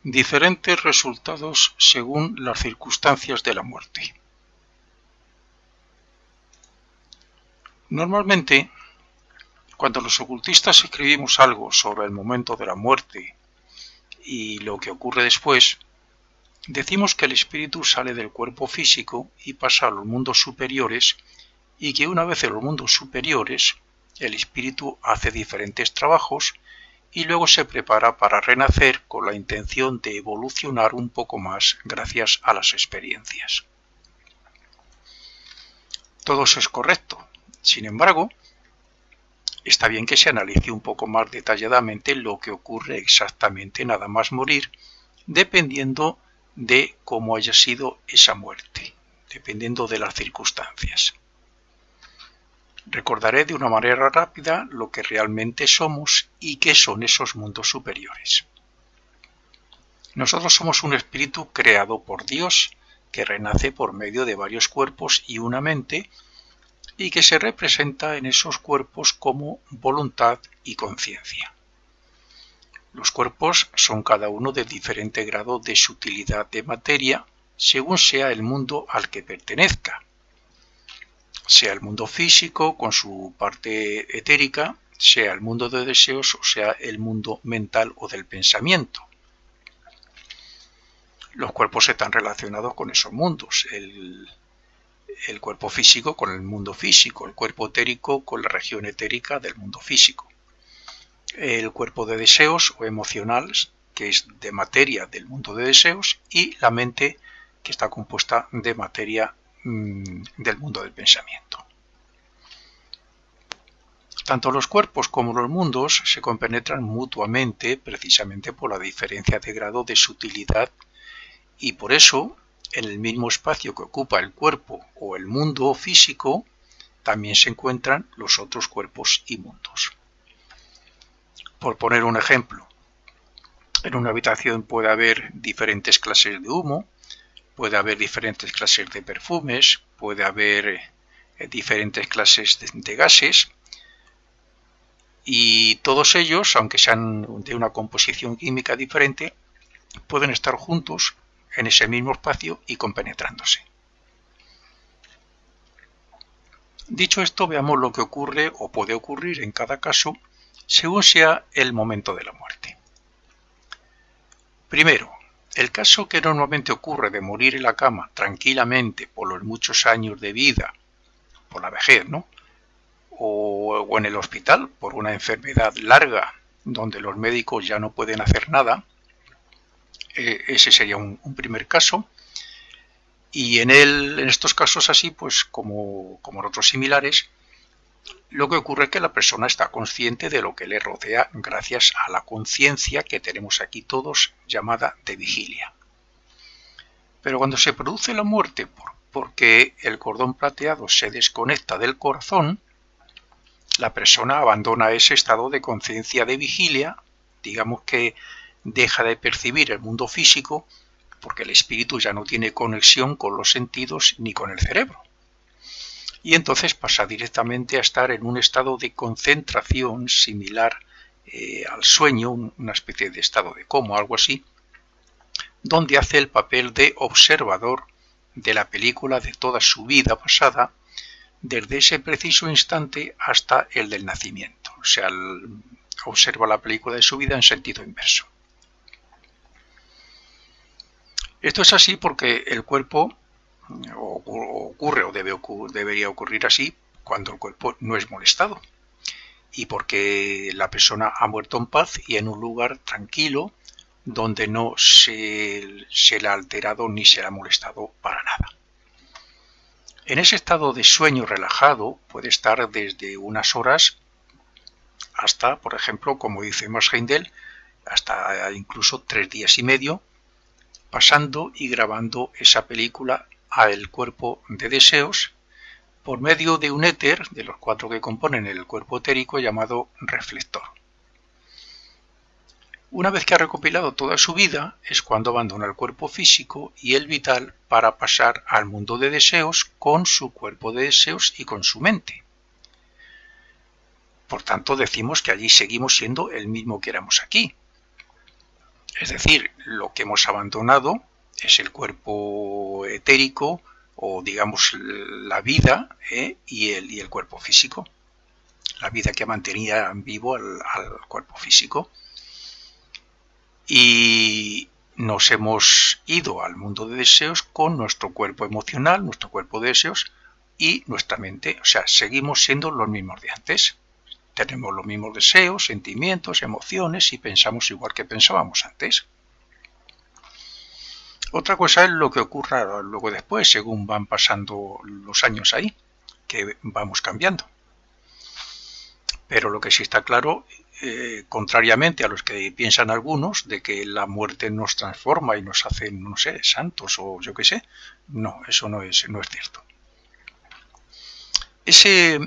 Diferentes resultados según las circunstancias de la muerte. Normalmente, cuando los ocultistas escribimos algo sobre el momento de la muerte y lo que ocurre después, decimos que el espíritu sale del cuerpo físico y pasa a los mundos superiores y que una vez en los mundos superiores, el espíritu hace diferentes trabajos y luego se prepara para renacer con la intención de evolucionar un poco más gracias a las experiencias. Todo eso es correcto. Sin embargo, está bien que se analice un poco más detalladamente lo que ocurre exactamente nada más morir, dependiendo de cómo haya sido esa muerte, dependiendo de las circunstancias. Recordaré de una manera rápida lo que realmente somos y qué son esos mundos superiores. Nosotros somos un espíritu creado por Dios que renace por medio de varios cuerpos y una mente y que se representa en esos cuerpos como voluntad y conciencia. Los cuerpos son cada uno de diferente grado de sutilidad de materia según sea el mundo al que pertenezca. Sea el mundo físico con su parte etérica, sea el mundo de deseos o sea el mundo mental o del pensamiento. Los cuerpos están relacionados con esos mundos, el cuerpo físico con el mundo físico, el cuerpo etérico con la región etérica del mundo físico, el cuerpo de deseos o emocional, que es de materia del mundo de deseos, y la mente, que está compuesta de materia del mundo del pensamiento. Tanto los cuerpos como los mundos se compenetran mutuamente precisamente por la diferencia de grado de sutilidad y por eso en el mismo espacio que ocupa el cuerpo o el mundo físico también se encuentran los otros cuerpos y mundos. Por poner un ejemplo, en una habitación puede haber diferentes clases de humo, puede haber diferentes clases de perfumes, puede haber diferentes clases de gases y todos ellos, aunque sean de una composición química diferente, pueden estar juntos en ese mismo espacio y compenetrándose. Dicho esto, veamos lo que ocurre o puede ocurrir en cada caso según sea el momento de la muerte. Primero, el caso que normalmente ocurre de morir en la cama tranquilamente por los muchos años de vida, por la vejez, ¿no? O en el hospital por una enfermedad larga donde los médicos ya no pueden hacer nada, ese sería un primer caso. Y en estos casos así, pues como en otros similares, lo que ocurre es que la persona está consciente de lo que le rodea gracias a la conciencia que tenemos aquí todos, llamada de vigilia. Pero cuando se produce la muerte porque el cordón plateado se desconecta del corazón, la persona abandona ese estado de conciencia de vigilia, digamos que deja de percibir el mundo físico porque el espíritu ya no tiene conexión con los sentidos ni con el cerebro. Y entonces pasa directamente a estar en un estado de concentración similar al sueño, una especie de estado de coma, algo así, donde hace el papel de observador de la película de toda su vida pasada, desde ese preciso instante hasta el del nacimiento. O sea, observa la película de su vida en sentido inverso. Esto es así porque el cuerpo ocurre o debería ocurrir así cuando el cuerpo no es molestado y porque la persona ha muerto en paz y en un lugar tranquilo donde no se le ha alterado ni se le ha molestado para nada. En ese estado de sueño relajado puede estar desde unas horas hasta, por ejemplo, como dice Max Heindel, hasta incluso 3 días y medio, pasando y grabando esa película al cuerpo de deseos por medio de un éter, de los 4 que componen el cuerpo etérico, llamado reflector. Una vez que ha recopilado toda su vida, es cuando abandona el cuerpo físico y el vital para pasar al mundo de deseos con su cuerpo de deseos y con su mente. Por tanto, decimos que allí seguimos siendo el mismo que éramos aquí. Es decir, lo que hemos abandonado es el cuerpo etérico o digamos la vida y el cuerpo físico. La vida que mantenía vivo al cuerpo físico. Y nos hemos ido al mundo de deseos con nuestro cuerpo emocional, nuestro cuerpo de deseos y nuestra mente. O sea, seguimos siendo los mismos de antes. Tenemos los mismos deseos, sentimientos, emociones y pensamos igual que pensábamos antes. Otra cosa es lo que ocurra luego después, según van pasando los años ahí, que vamos cambiando. Pero lo que sí está claro, contrariamente a los que piensan algunos, de que la muerte nos transforma y nos hace, no sé, santos o yo qué sé, no, eso no es cierto. Ese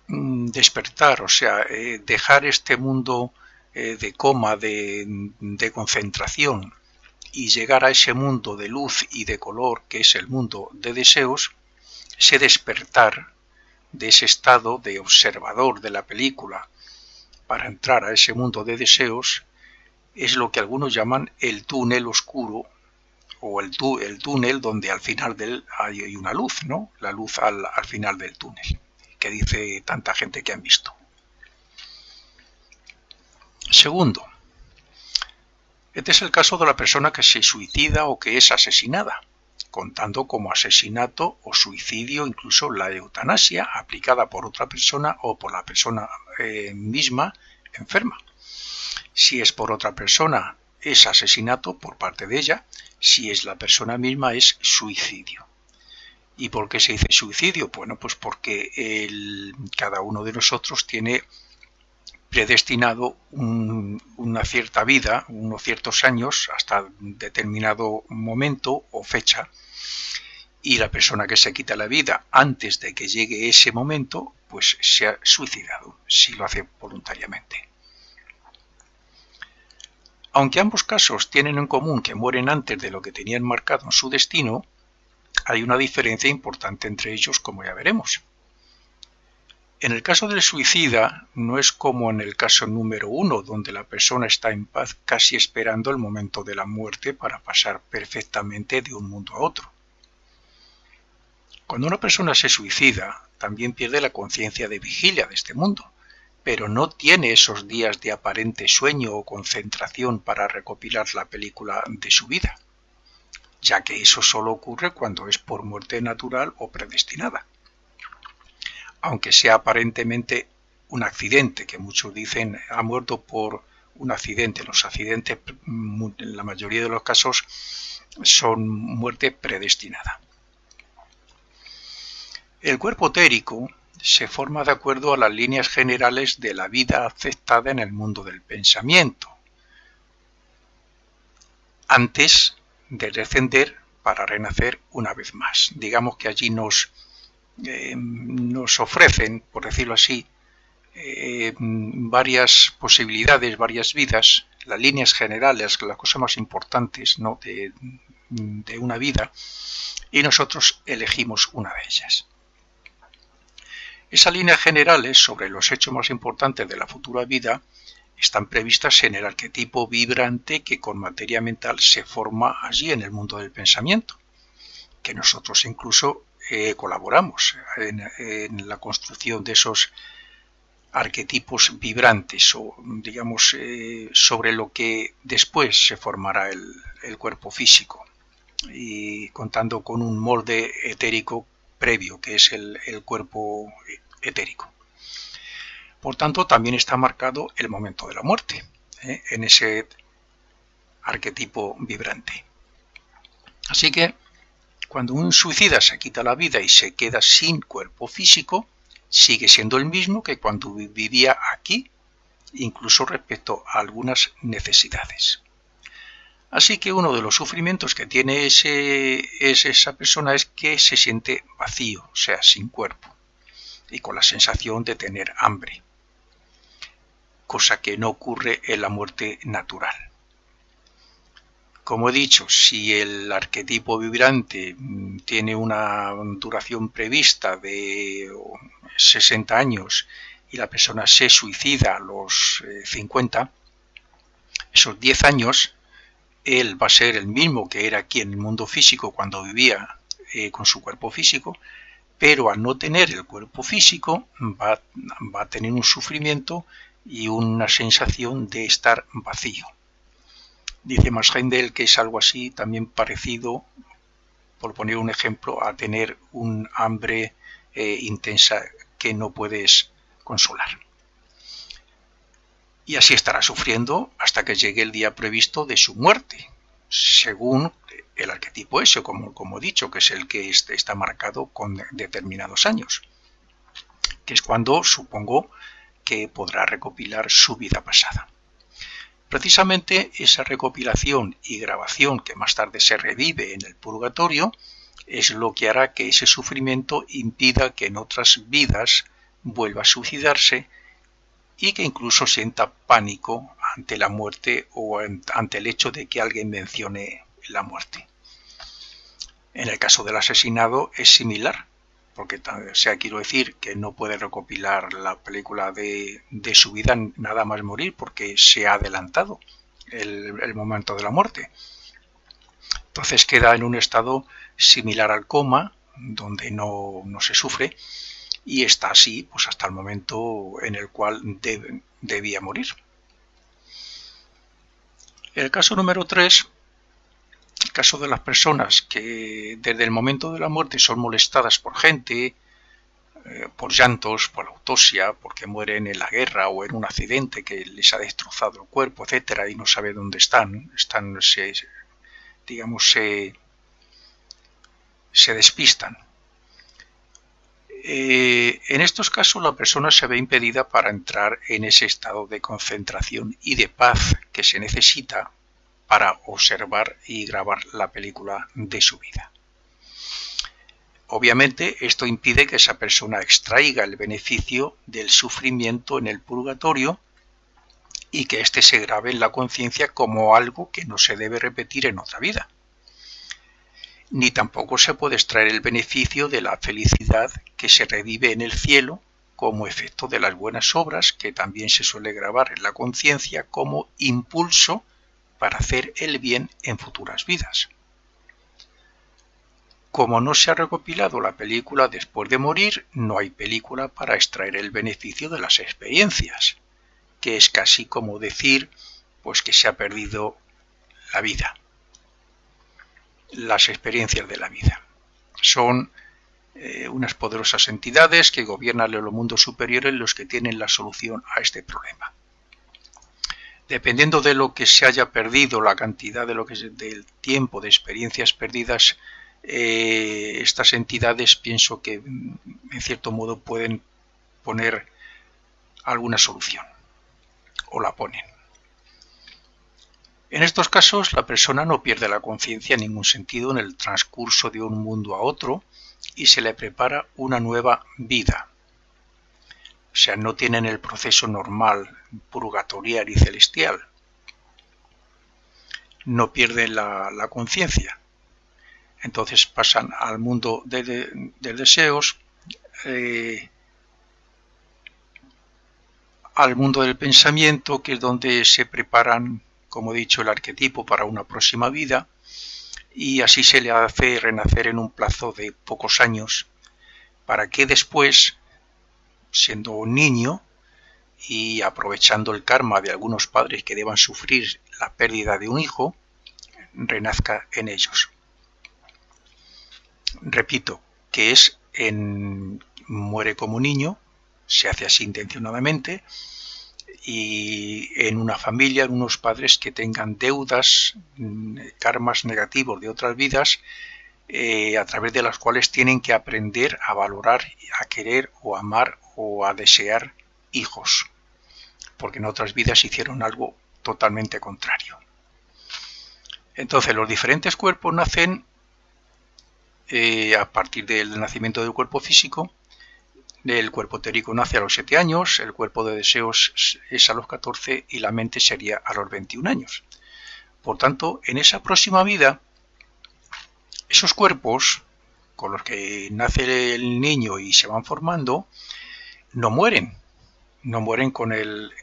despertar, o sea, dejar este mundo de coma, de concentración, y llegar a ese mundo de luz y de color que es el mundo de deseos, ese despertar de ese estado de observador de la película para entrar a ese mundo de deseos es lo que algunos llaman el túnel oscuro o el túnel donde al final hay una luz, ¿no? La luz al final del túnel, que dice tanta gente que han visto. Segundo, este es el caso de la persona que se suicida o que es asesinada, contando como asesinato o suicidio incluso la eutanasia aplicada por otra persona o por la persona misma enferma. Si es por otra persona es asesinato por parte de ella, si es la persona misma es suicidio. ¿Y por qué se dice suicidio? Bueno, pues porque cada uno de nosotros tiene predestinado una cierta vida, unos ciertos años, hasta determinado momento o fecha, y la persona que se quita la vida antes de que llegue ese momento, pues se ha suicidado, si lo hace voluntariamente. Aunque ambos casos tienen en común que mueren antes de lo que tenían marcado en su destino, hay una diferencia importante entre ellos, como ya veremos. En el caso del suicida, no es como en el caso número 1, donde la persona está en paz casi esperando el momento de la muerte para pasar perfectamente de un mundo a otro. Cuando una persona se suicida, también pierde la conciencia de vigilia de este mundo, pero no tiene esos días de aparente sueño o concentración para recopilar la película de su vida, ya que eso solo ocurre cuando es por muerte natural o predestinada. Aunque sea aparentemente un accidente, que muchos dicen ha muerto por un accidente. Los accidentes, en la mayoría de los casos, son muerte predestinada. El cuerpo etérico se forma de acuerdo a las líneas generales de la vida aceptada en el mundo del pensamiento, antes de descender para renacer una vez más. Digamos que allí nos ofrecen, por decirlo así, varias posibilidades, varias vidas, las líneas generales, las cosas más importantes, ¿no?, de una vida, y nosotros elegimos una de ellas. Esas líneas generales sobre los hechos más importantes de la futura vida están previstas en el arquetipo vibrante que con materia mental se forma allí en el mundo del pensamiento, que nosotros incluso colaboramos en la construcción de esos arquetipos vibrantes o digamos sobre lo que después se formará el cuerpo físico, y contando con un molde etérico previo que es el cuerpo etérico. Por tanto, también está marcado el momento de la muerte en ese arquetipo vibrante. Así que cuando un suicida se quita la vida y se queda sin cuerpo físico, sigue siendo el mismo que cuando vivía aquí, incluso respecto a algunas necesidades. Así que uno de los sufrimientos que tiene esa persona es que se siente vacío, o sea, sin cuerpo, y con la sensación de tener hambre, cosa que no ocurre en la muerte natural. Como he dicho, si el arquetipo vibrante tiene una duración prevista de 60 años y la persona se suicida a los 50, Esos 10 años él va a ser el mismo que era aquí en el mundo físico cuando vivía con su cuerpo físico, pero al no tener el cuerpo físico va a tener un sufrimiento y una sensación de estar vacío. Dice Max Heindel que es algo así también parecido, por poner un ejemplo, a tener un hambre intensa que no puedes consolar. Y así estará sufriendo hasta que llegue el día previsto de su muerte, según el arquetipo ese, como he dicho, que es el que está marcado con determinados años, que es cuando supongo que podrá recopilar su vida pasada. Precisamente esa recopilación y grabación que más tarde se revive en el purgatorio es lo que hará que ese sufrimiento impida que en otras vidas vuelva a suicidarse y que incluso sienta pánico ante la muerte o ante el hecho de que alguien mencione la muerte. En el caso del asesinado es similar, porque quiero decir que no puede recopilar la película de su vida nada más morir porque se ha adelantado el momento de la muerte. Entonces queda en un estado similar al coma, donde no se sufre, y está así pues hasta el momento en el cual debía morir. El caso número 3, el caso de las personas que desde el momento de la muerte son molestadas por gente, por llantos, por autopsia, porque mueren en la guerra o en un accidente que les ha destrozado el cuerpo, etcétera, y no sabe dónde están se despistan. En estos casos la persona se ve impedida para entrar en ese estado de concentración y de paz que se necesita para observar y grabar la película de su vida. Obviamente esto impide que esa persona extraiga el beneficio del sufrimiento en el purgatorio y que éste se grabe en la conciencia como algo que no se debe repetir en otra vida. Ni tampoco se puede extraer el beneficio de la felicidad que se revive en el cielo como efecto de las buenas obras, que también se suele grabar en la conciencia como impulso para hacer el bien en futuras vidas. Como no se ha recopilado la película después de morir, no hay película para extraer el beneficio de las experiencias, que es casi como decir pues que se ha perdido la vida. Las experiencias de la vida son unas poderosas entidades que gobiernan los mundos superiores los que tienen la solución a este problema. Dependiendo de lo que se haya perdido, la cantidad del tiempo de experiencias perdidas, estas entidades pienso que en cierto modo pueden poner alguna solución o la ponen. En estos casos, la persona no pierde la conciencia en ningún sentido en el transcurso de un mundo a otro y se le prepara una nueva vida. O sea, no tienen el proceso normal, purgatorial y celestial. No pierden la conciencia. Entonces pasan al mundo de deseos, al mundo del pensamiento, que es donde se preparan, como he dicho, el arquetipo para una próxima vida, y así se le hace renacer en un plazo de pocos años, para que después, siendo un niño y aprovechando el karma de algunos padres que deban sufrir la pérdida de un hijo, renazca en ellos. Repito, que muere como niño, se hace así intencionadamente, y en una familia, en unos padres que tengan deudas, karmas negativos de otras vidas, a través de las cuales tienen que aprender a valorar, a querer o amar o a desear hijos, porque en otras vidas hicieron algo totalmente contrario. Entonces los diferentes cuerpos nacen a partir del nacimiento del cuerpo físico. El cuerpo etérico nace a los 7 años, el cuerpo de deseos es a los 14 y la mente sería a los 21 años. Por tanto, en esa próxima vida, esos cuerpos con los que nace el niño y se van formando, no mueren con el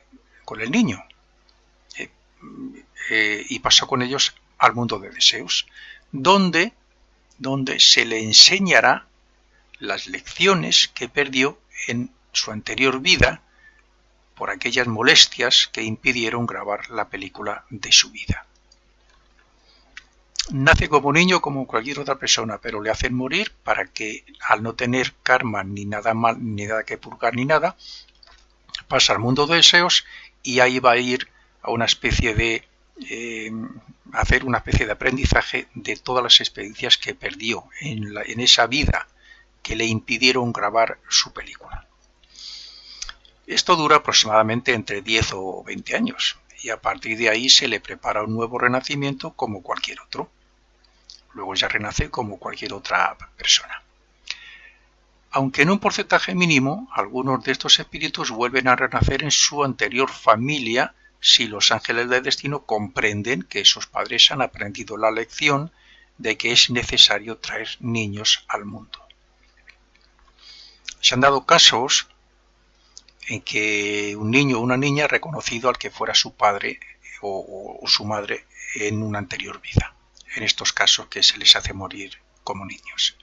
niño. y pasa con ellos al mundo de deseos, donde se le enseñará las lecciones que perdió en su anterior vida por aquellas molestias que impidieron grabar la película de su vida. Nace como niño como cualquier otra persona, pero le hacen morir para que, al no tener karma ni nada mal, ni nada que purgar ni nada, pasa al mundo de deseos y ahí va a ir a una especie de hacer una especie de aprendizaje de todas las experiencias que perdió en esa vida que le impidieron grabar su película. Esto dura aproximadamente entre 10 o 20 años y a partir de ahí se le prepara un nuevo renacimiento como cualquier otro. Luego ya renace como cualquier otra persona. Aunque en un porcentaje mínimo, algunos de estos espíritus vuelven a renacer en su anterior familia si los ángeles del destino comprenden que esos padres han aprendido la lección de que es necesario traer niños al mundo. Se han dado casos en que un niño o una niña ha reconocido al que fuera su padre o su madre en una anterior vida, en estos casos que se les hace morir como niños.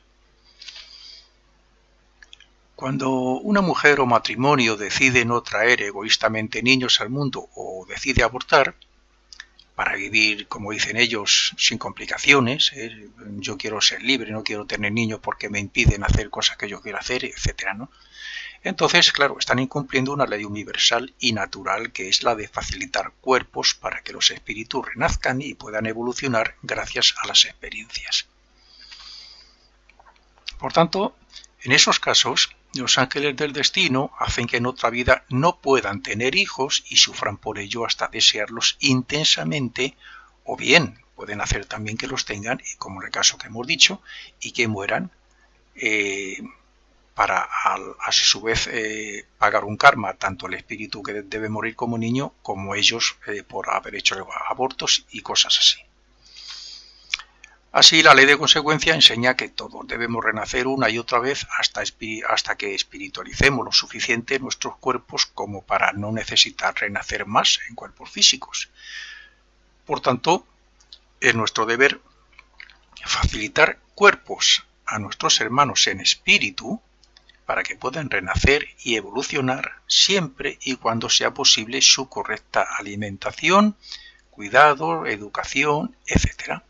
Cuando una mujer o matrimonio decide no traer egoístamente niños al mundo o decide abortar, para vivir, como dicen ellos, sin complicaciones, yo quiero ser libre, no quiero tener niños porque me impiden hacer cosas que yo quiero hacer, etc., ¿no? Entonces, claro, están incumpliendo una ley universal y natural que es la de facilitar cuerpos para que los espíritus renazcan y puedan evolucionar gracias a las experiencias. Por tanto, en esos casos, los ángeles del destino hacen que en otra vida no puedan tener hijos y sufran por ello hasta desearlos intensamente, o bien pueden hacer también que los tengan, como en el caso que hemos dicho, y que mueran para a su vez pagar un karma, tanto el espíritu que debe morir como niño, como ellos por haber hecho abortos y cosas así. Así, la ley de consecuencia enseña que todos debemos renacer una y otra vez hasta que espiritualicemos lo suficiente nuestros cuerpos como para no necesitar renacer más en cuerpos físicos. Por tanto, es nuestro deber facilitar cuerpos a nuestros hermanos en espíritu para que puedan renacer y evolucionar siempre y cuando sea posible su correcta alimentación, cuidado, educación, etc.